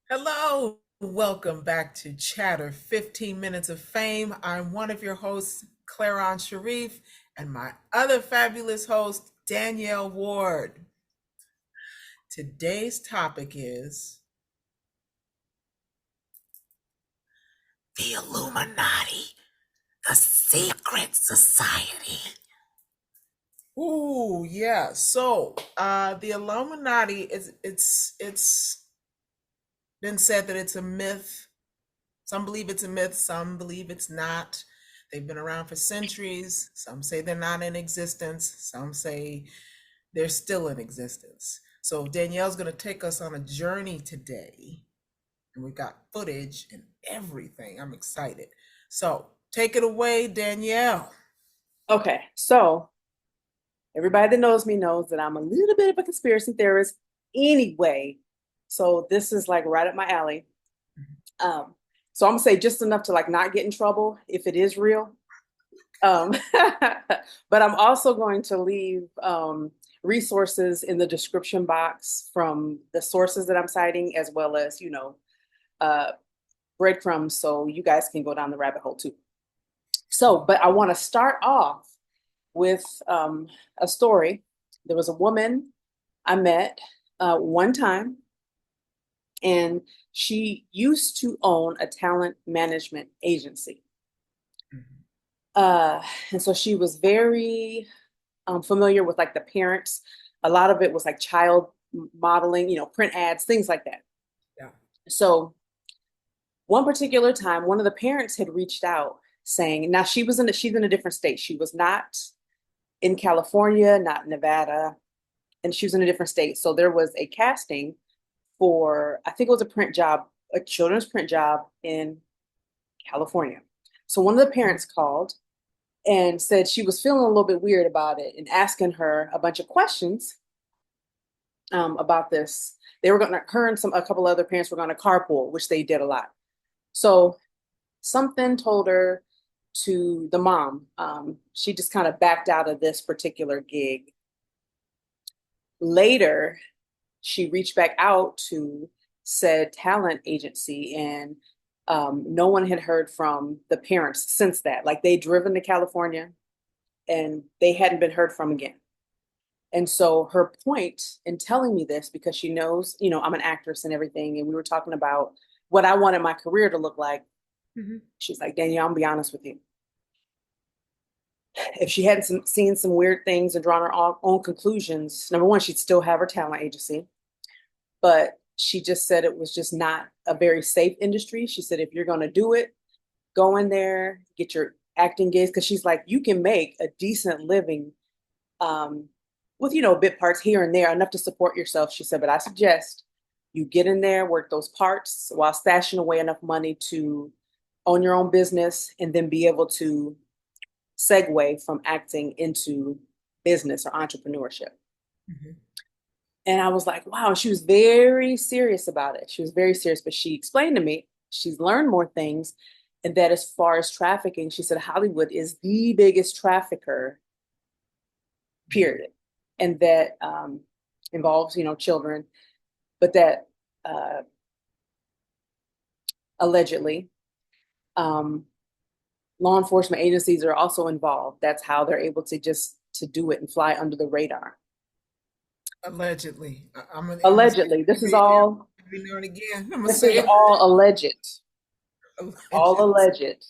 Hello, welcome back to Chatter 15 Minutes of Fame. I'm one of your hosts, Claron Sharif, and my other fabulous host, Danielle Ward. Today's topic is the Illuminati, the secret society. Ooh, yeah. The Illuminati is it's been said that it's a myth. Some believe it's a myth, some believe it's not. They've been around for centuries. Some say they're not in existence. Some say they're still in existence. So Danielle's going to take us on a journey today, and we got footage and everything. I'm excited. So take it away, Danielle. Okay, so everybody that knows me knows that I'm a little bit of a conspiracy theorist anyway. So this is like right up my alley. Um, so I'm gonna say just enough to like not get in trouble if it is real. Um, but I'm also going to leave resources in the description box from the sources that I'm citing, as well as, uh, breadcrumbs so you guys can go down the rabbit hole too. So, but I want to start off with a story. There was a woman I met one time, and she used to own a talent management agency. Uh, and so she was very familiar with like the parents. A lot of it was like child modeling, print ads, things like that. Yeah. So one particular time, one of the parents had reached out saying, now she's in a different state. She was not in California, not in Nevada, and she was in a different state. So there was a casting for, I think it was a print job, a children's print job in California. So one of the parents called and said she was feeling a little bit weird about it and asking her a bunch of questions about this. They were going to, her and a couple other parents were going to carpool, which they did a lot. So something told her to the mom. She just kind of backed out of this particular gig. Later, she reached back out to said talent agency, and no one had heard from the parents since that. Like they'd driven to California and they hadn't been heard from again. And so her point in telling me this, because she knows, I'm an actress and everything, and we were talking about what I wanted my career to look like. Mhm. She's like, Danielle, I'm gonna be honest with you. If she hadn't seen some weird things and drawn her own conclusions, number one, she'd still have her talent agency. But she just said it was just not a very safe industry. She said, if you're going to do it, go in there, get your acting gigs. Cause she's like, you can make a decent living with, bit parts here and there, enough to support yourself. She said, but I suggest you get in there, work those parts while stashing away enough money to own your own business and then be able to segue from acting into business or entrepreneurship. Mhm. And I was like, wow. She was very serious about it. She was very serious, but she explained to me she's learned more things. And that as far as trafficking, she said Hollywood is the biggest trafficker, period. And that involves, children, but that uh, allegedly um, law enforcement agencies are also involved. That's how they're able to just to do it and fly under the radar. Allegedly. I'm gonna say Allegedly, it every now and again. I'm gonna this say is it. all alleged, all Alleged. alleged.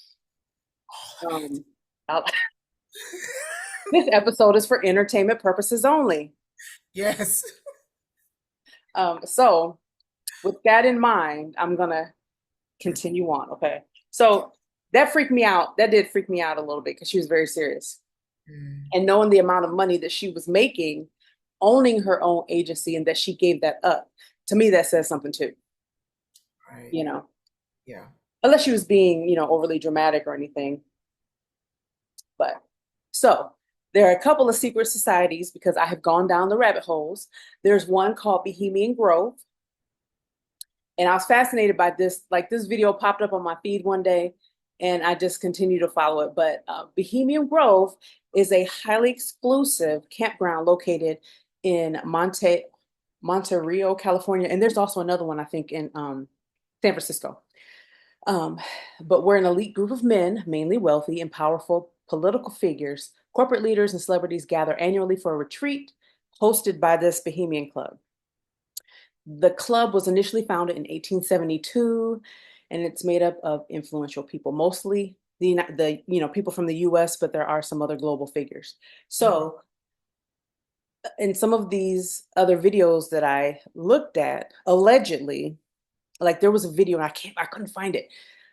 Um, I'll- this episode is for entertainment purposes only. Yes. So, with that in mind, I'm gonna continue on. Okay. So that freaked me out. That did freak me out a little bit because she was very serious. Mm, And knowing the amount of money that she was making, owning her own agency, and that she gave that up, to me, that says something too. right. You know, Yeah. unless she was being, overly dramatic or anything. But so there are a couple of secret societies because I have gone down the rabbit holes. There's one called Bohemian Grove. And I was fascinated by this. Like this video popped up on my feed one day, and I just continue to follow it. But Bohemian Grove is a highly exclusive campground located in Monte Rio, California, and there's also another one I think in San Francisco. Um, but we're an elite group of men, mainly wealthy and powerful political figures. Corporate leaders and celebrities gather annually for a retreat hosted by this Bohemian Club. The club was initially founded in 1872, and it's made up of influential people, mostly the people from the U.S., but there are some other global figures. So, in some of these other videos that I looked at, allegedly, like there was a video and I couldn't find it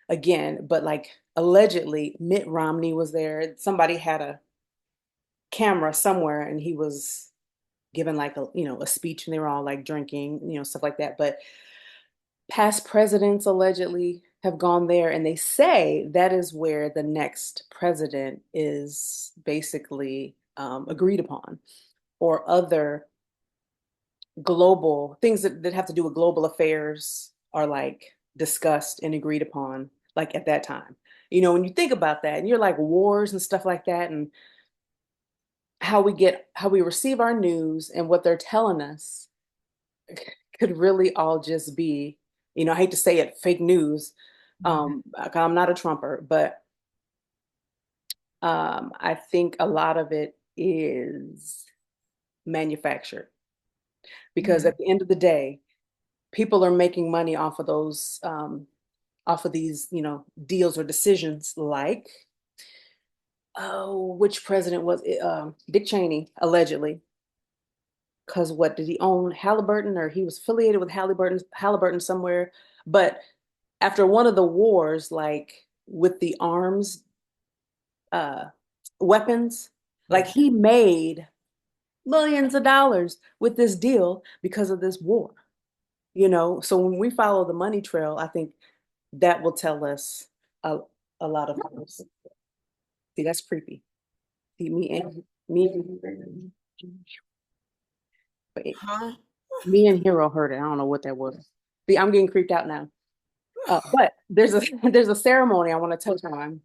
again, but like allegedly Mitt Romney was there. Somebody had a camera somewhere and he was giving like a speech and they were all like drinking, stuff like that. But past presidents allegedly have gone there and they say that is where the next president is basically agreed upon, or other global things that have to do with global affairs are like discussed and agreed upon like at that time. When you think about that and you're like wars and stuff like that, and how we receive our news and what they're telling us could really all just be, I hate to say it, fake news. I'm not a Trumper, but I think a lot of it is manufactured, because Mhm. at the end of the day, people are making money off of these, deals or decisions. Like, oh, which president was it? Dick Cheney, allegedly. Because what did he own? Halliburton, or he was affiliated with Halliburton somewhere. But after one of the wars, like with the arms, uh, weapons, like Yes. he made millions of dollars with this deal because of this war. So when we follow the money trail, I think that will tell us a, a lot of things. See, that's creepy. See, wait, Huh? me and Hero heard it. I don't know what that was. See, I'm getting creeped out now. But there's a there's a ceremony I want to touch on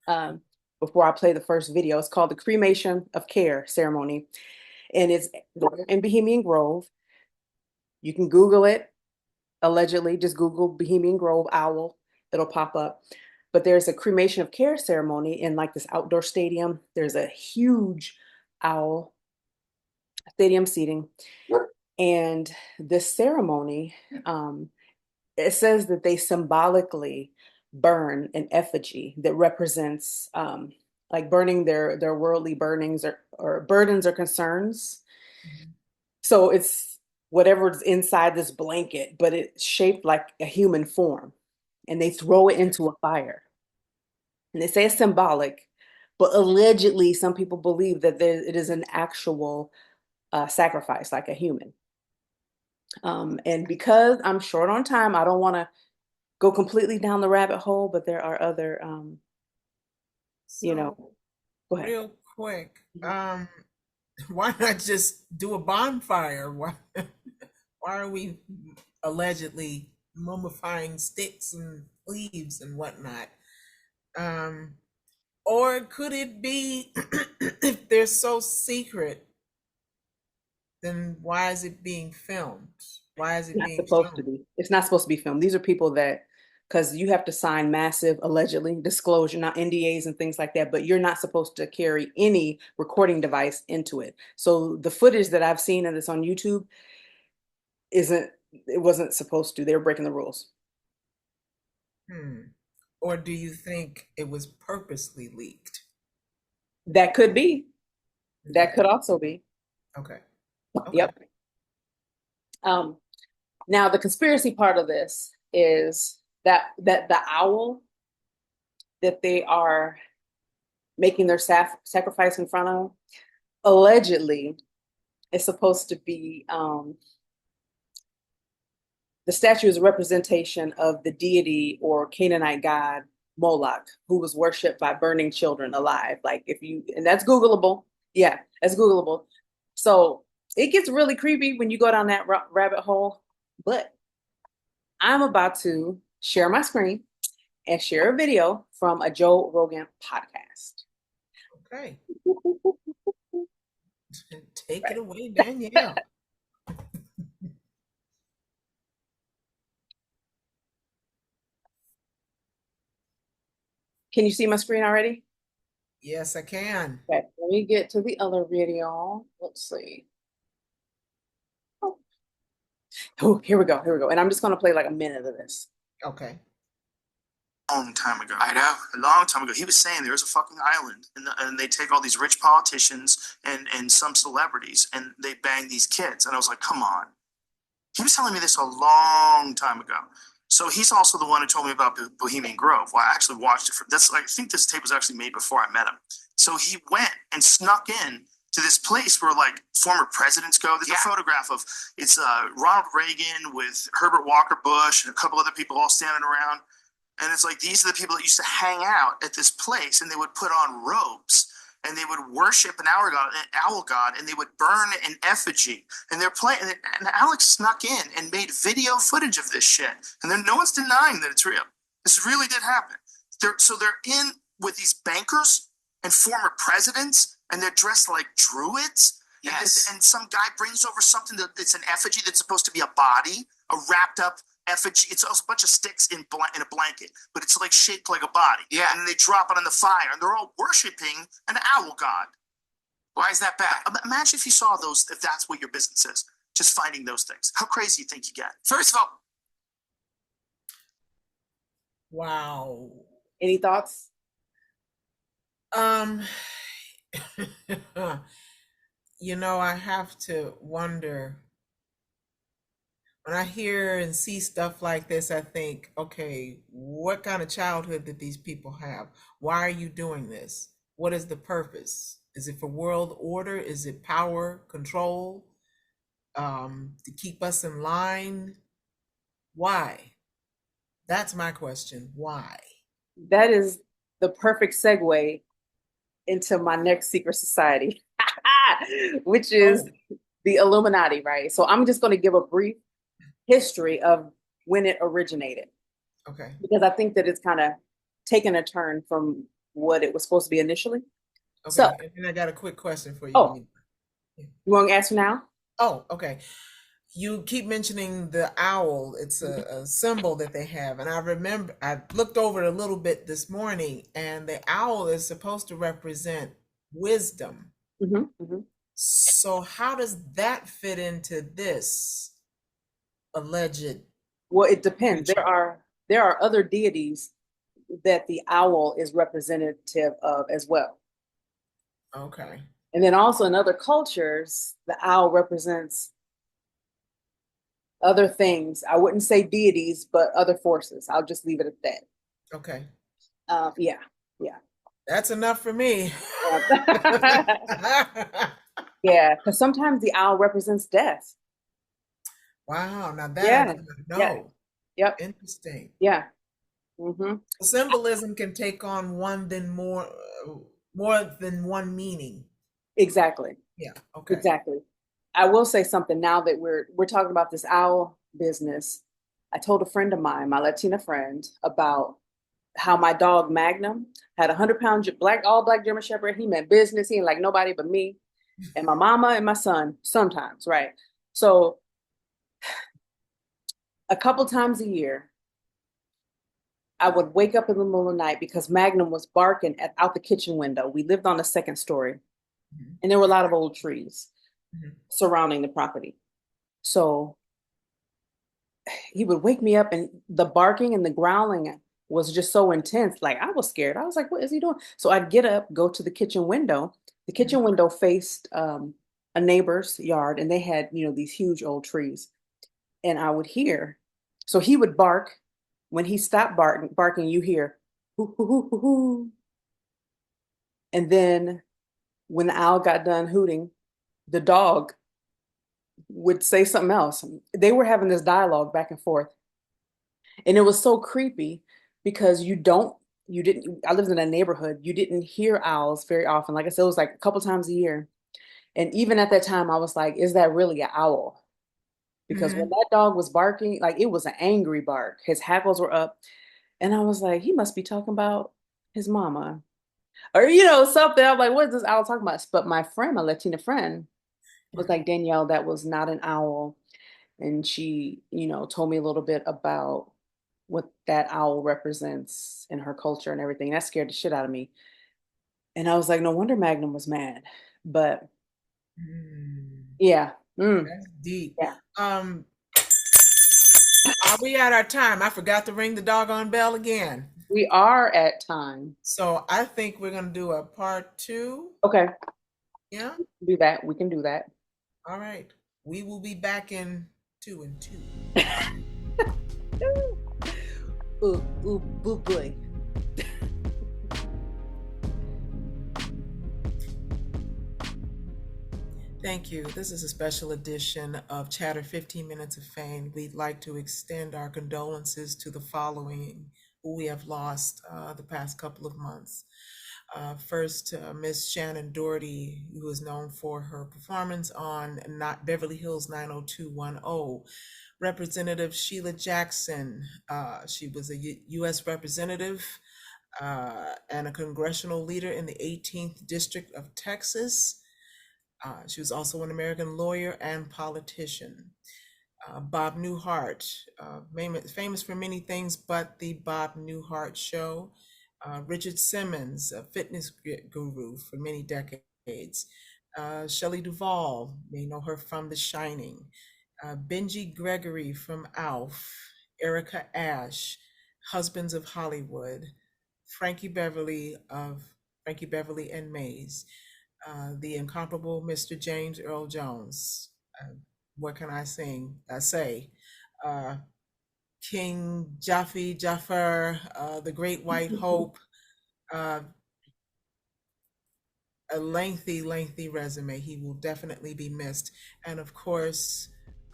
um, before I play the first video. It's called the Cremation of Care ceremony, and it's in Bohemian Grove. You can Google it. Allegedly, just Google Bohemian Grove owl. It'll pop up. But there's a cremation of care ceremony in like this outdoor stadium. There's a huge owl stadium seating. And this ceremony, it says that they symbolically burn an effigy that represents like burning their worldly burnings or burdens or concerns. Mhm. So it's whatever's inside this blanket, but it's shaped like a human form. And they throw it into a fire. And they say it's symbolic, but allegedly some people believe that it is an actual sacrifice, like a human. And because I'm short on time, I don't want to go completely down the rabbit hole, but there are other, you know, So, go ahead. real quick, Mhm. why not just do a bonfire? Why are we allegedly mummifying sticks and leaves and whatnot? Um, or could it be if they're so secret, then why is it being filmed? Why is it Not being supposed to shown? be. It's not supposed to be filmed. These are people that, because you have to sign massive, allegedly, disclosure, not NDAs and things like that, but you're not supposed to carry any recording device into it. So the footage that I've seen and that's on YouTube it wasn't supposed to. They were breaking the rules. Hmm. Or do you think it was purposely leaked? That could be. That Okay. could also be. Okay. Okay. Yep. Um, Now the conspiracy part of this is that the owl that they are making their sacrifice in front of allegedly is supposed to be the statue is a representation of the deity or Canaanite god Moloch, who was worshipped by burning children alive. Like if you, and that's Googleable. Yeah, that's Googleable. So it gets really creepy when you go down that rabbit hole. But I'm about to share my screen and share a video from a Joe Rogan podcast. Okay. Take it away, Danielle. Can you see my screen already? Yes, I can. Okay, let me get to the other video. Let's see. Oh, oh, here we go. Here we go. And I'm just gonna play like a minute of this. Okay. Long time ago. I know, a long time ago. He was saying there's a fucking island, and they take all these rich politicians and some celebrities, and they bang these kids. And I was like, come on. He was telling me this a long time ago. So he's also the one who told me about Bohemian Grove. Well, I actually watched it. That's like, I think this tape was actually made before I met him. So he went and snuck in to this place where like former presidents go. There's a photograph of it's Ronald Reagan with Herbert Walker Bush and a couple other people all standing around. And it's like these are the people that used to hang out at this place, and they would put on robes and they would worship owl god, and they would burn an effigy. And they're playing, and Alex snuck in and made video footage of this shit. And then no one's denying that it's real. This really did happen. They're in with these bankers and former presidents, and they're dressed like druids. Yes. And some guy brings over something that's an effigy that's supposed to be a body, a wrapped up effigy. It's a bunch of sticks in a blanket, but it's like shaped like a body. Yeah. And then they drop it on the fire, and they're all worshiping an owl god. Why is that bad? Imagine if you saw those, if that's what your business is, just finding those things. How crazy you think you get? First of all, Wow. Any thoughts? Um, I have to wonder when I hear and see stuff like this, I think, okay, what kind of childhood did these people have? Why are you doing this? What is the purpose? Is it for world order? Is it power, control, to keep us in line? Why? That's my question. Why? That is the perfect segue into my next secret society, which is Oh, the Illuminati, right? So I'm just going to give a brief history of when it originated, okay. because I think that it's kind of taken a turn from what it was supposed to be initially. So, Okay. And then I got a quick question for you. oh, you want to answer now? Oh, okay. You keep mentioning the owl. It's a symbol that they have. And I remember I looked over it a little bit this morning, and the owl is supposed to represent wisdom. Mm-hmm, mm-hmm. So how does that fit into this alleged Well, it depends. creature? There are other deities that the owl is representative of as well. Okay. And then also in other cultures, the owl represents other things. I wouldn't say deities, but other forces. I'll just leave it at that. Okay. Yeah, yeah. That's enough for me. Yeah, because sometimes the owl represents death. Wow. Now that I Yeah, did not yeah, know. yep, Interesting. yeah. Mm-hmm. Symbolism can take on more than one meaning. Exactly, Yeah. Okay. exactly. I will say something now that we're talking about this owl business. I told a friend of mine, my Latina friend, about how my dog Magnum had 100-pound all black German Shepherd. He meant business. He ain't like nobody but me and my mama and my son sometimes, right? So a couple times a year, I would wake up in the middle of the night because Magnum was barking out the kitchen window. We lived on the second story, Mhm, and there were a lot of old trees mhm. surrounding the property. So he would wake me up, and the barking and the growling was just so intense. Like I was scared. I was like, "What is he doing?" So I'd get up, go to the kitchen window. The kitchen window faced a neighbor's yard, and they had these huge old trees. And I would hear. So he would bark. When he stopped barking, you hear hoo hoo hoo hoo hoo. And then when the owl got done hooting, the dog would say something else. They were having this dialogue back and forth. And it was so creepy because you didn't, I lived in a neighborhood, you didn't hear owls very often. Like I said, it was like a couple times a year. And even at that time, I was like, is that really an owl? Because when Mhm. that dog was barking, like it was an angry bark. His hackles were up. And I was like, he must be talking about his mama. Or, something. I'm like, what is this owl talking about? But my friend, my Latina friend, was like, Danielle, that was not an owl. And she, told me a little bit about what that owl represents in her culture and everything. That scared the shit out of me. And I was like, no wonder Magnum was mad. But Mm, yeah, that's deep. yeah, Are we at our time? I forgot to ring the doggone bell again. we are at time. So I think we're gonna do a part 2. Okay, Yeah. do that. We can do that. All right. We will be back in 2 and 2. Ooh, ooh, boo boy. Thank you. This is a special edition of Chatter 15 Minutes of Fame. We'd like to extend our condolences to the following who we have lost the past couple of months. First, Miss Shannon Doherty, who is known for her performance on not Beverly Hills 90210. Representative Sheila Jackson, she was a U.S. representative and a congressional leader in the 18th District of Texas. She was also an American lawyer and politician. Bob Newhart, famous for many things, but the Bob Newhart Show. Richard Simmons, a fitness guru for many decades. Shelley Duvall, you know her from The Shining. Benji Gregory from ALF. Erica Ash, Husbands of Hollywood. Frankie Beverly of Frankie Beverly and Mays. The incomparable Mr. James Earl Jones. What can I say? King Jafar, the Great White Hope, uh, a lengthy resume. He will definitely be missed. And of course,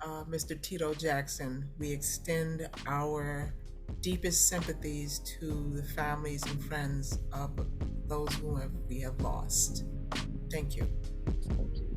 Mr. Tito Jackson, we extend our deepest sympathies to the families and friends of those who we have lost. Thank you. Thank you.